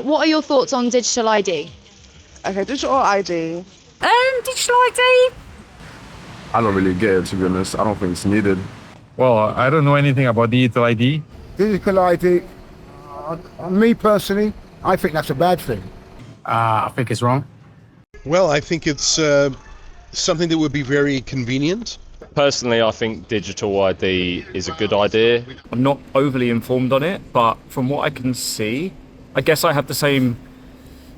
What are your thoughts on digital ID? Okay, digital ID. Digital ID? I don't really get it, to be honest. I don't think it's needed. Well, I don't know anything about digital ID. Digital ID, me personally, I think that's a bad thing. I think it's wrong. Well, I think it's something that would be very convenient. Personally, I think digital ID is a good idea. I'm not overly informed on it, but from what I can see, I guess I have the same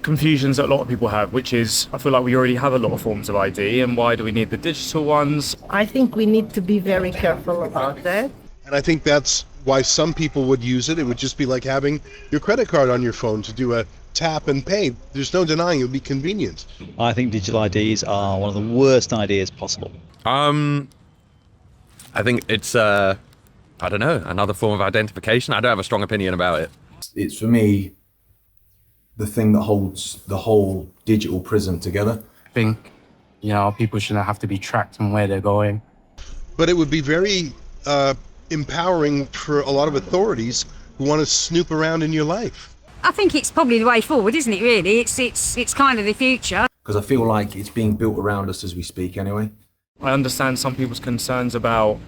confusions that a lot of people have, which is I feel like we already have a lot of forms of ID, and why do we need the digital ones? I think we need to be very careful about that. And I think that's why some people would use it. It would just be like having your credit card on your phone to do a tap and pay. There's no denying it would be convenient. I think digital IDs are one of the worst ideas possible. I think it's, I don't know, another form of identification. I don't have a strong opinion about it. It's, for me, the thing that holds the whole digital prism together. I think, people shouldn't have to be tracked on where they're going. But it would be very empowering for a lot of authorities who want to snoop around in your life. I think it's probably the way forward, isn't it, really? It's kind of the future. Because I feel like it's being built around us as we speak anyway. I understand some people's concerns about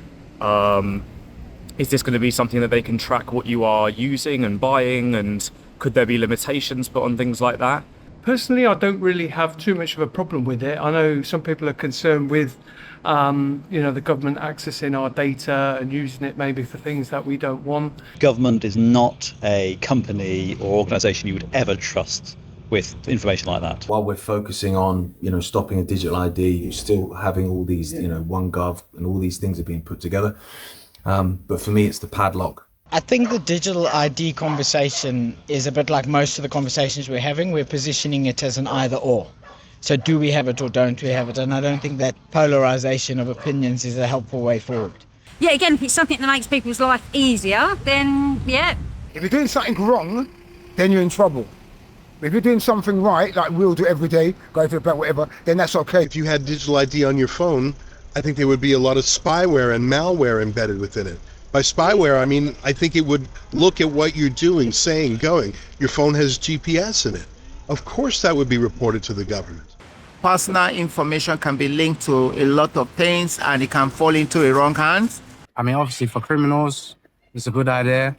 is this going to be something that they can track what you are using and buying, and could there be limitations put on things like that? Personally, I don't really have too much of a problem with it. I know some people are concerned with, the government accessing our data and using it maybe for things that we don't want. Government is not a company or organisation you would ever trust with information like that. While we're focusing on, stopping a digital ID, you're still having all these, OneGov and all these things are being put together. But for me, it's the padlock. I think the digital ID conversation is a bit like most of the conversations we're having. We're positioning it as an either or. So do we have it or don't we have it? And I don't think that polarization of opinions is a helpful way forward. Yeah, again, if it's something that makes people's life easier, then yeah. If you're doing something wrong, then you're in trouble. If you're doing something right, like we'll do every day, go to the bank, whatever, then that's okay. If you had digital ID on your phone, I think there would be a lot of spyware and malware embedded within it. By spyware, I mean, I think it would look at what you're doing, saying, going. Your phone has GPS in it. Of course that would be reported to the government. Personal information can be linked to a lot of things and it can fall into the wrong hands. I mean, obviously for criminals, it's a good idea.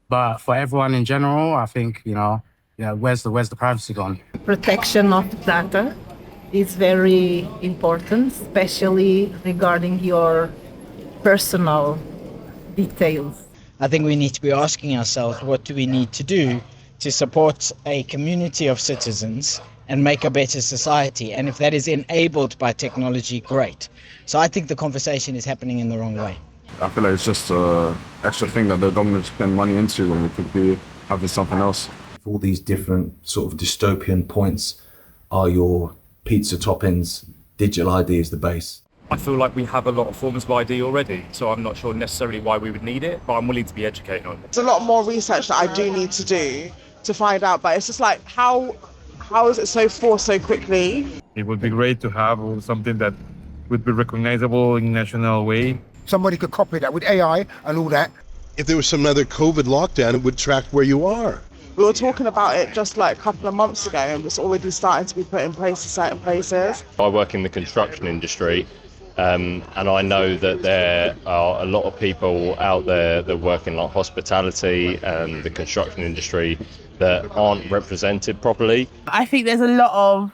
But for everyone in general, I think, where's the privacy gone? Protection of data is very important, especially regarding your personal details. I think we need to be asking ourselves, what do we need to do to support a community of citizens and make a better society? And if that is enabled by technology, great. So I think the conversation is happening in the wrong way. I feel like it's just an extra thing that the government spend money into when it could be having something else. All these different sort of dystopian points are your pizza toppings. Digital ID is the base. I feel like we have a lot of forms of ID already, so I'm not sure necessarily why we would need it, but I'm willing to be educated on it. There's a lot more research that I do need to do to find out, but it's just like, how is it so forced so quickly? It would be great to have something that would be recognizable in a national way. Somebody could copy that with AI and all that. If there was some other COVID lockdown, it would track where you are. We were talking about it just like a couple of months ago and it's already starting to be put in place in certain places. I work in the construction industry, and I know that there are a lot of people out there that work in like hospitality and the construction industry that aren't represented properly. I think there's a lot of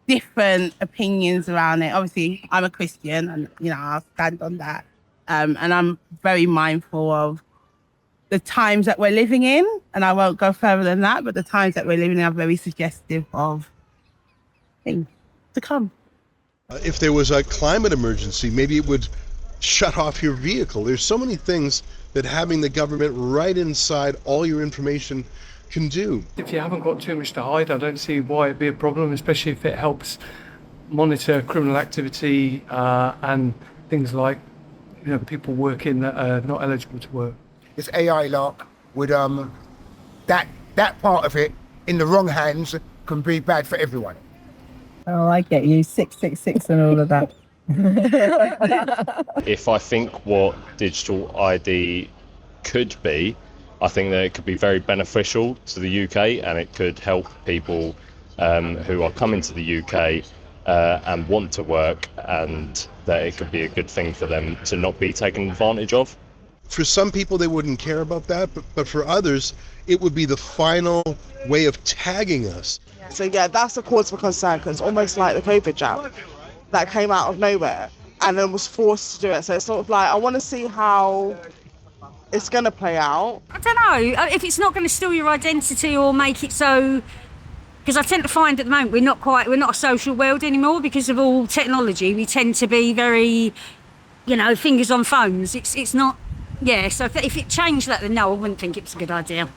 different opinions around it. Obviously, I'm a Christian and, I'll stand on that. And I'm very mindful of the times that we're living in, and I won't go further than that, but the times that we're living in are very suggestive of things to come. If there was a climate emergency, maybe it would shut off your vehicle. There's so many things that having the government right inside all your information can do. If you haven't got too much to hide, I don't see why it'd be a problem, especially if it helps monitor criminal activity and things like people working that are not eligible to work. This AI lark with that part of it in the wrong hands can be bad for everyone. Oh, I get you. 666 and all of that. If I think what digital ID could be, I think that it could be very beneficial to the UK, and it could help people who are coming to the UK and want to work, and that it could be a good thing for them to not be taken advantage of. For some people, they wouldn't care about that, but for others, it would be the final way of tagging us. So yeah, that's a cause for concern, because it's almost like the COVID jab that came out of nowhere and then was forced to do it. So it's sort of like, I want to see how it's going to play out. I don't know if it's not going to steal your identity or make it so, because I tend to find at the moment we're not a social world anymore because of all technology. We tend to be very, fingers on phones. It's not, yeah. So if it changed that, then no, I wouldn't think it's a good idea.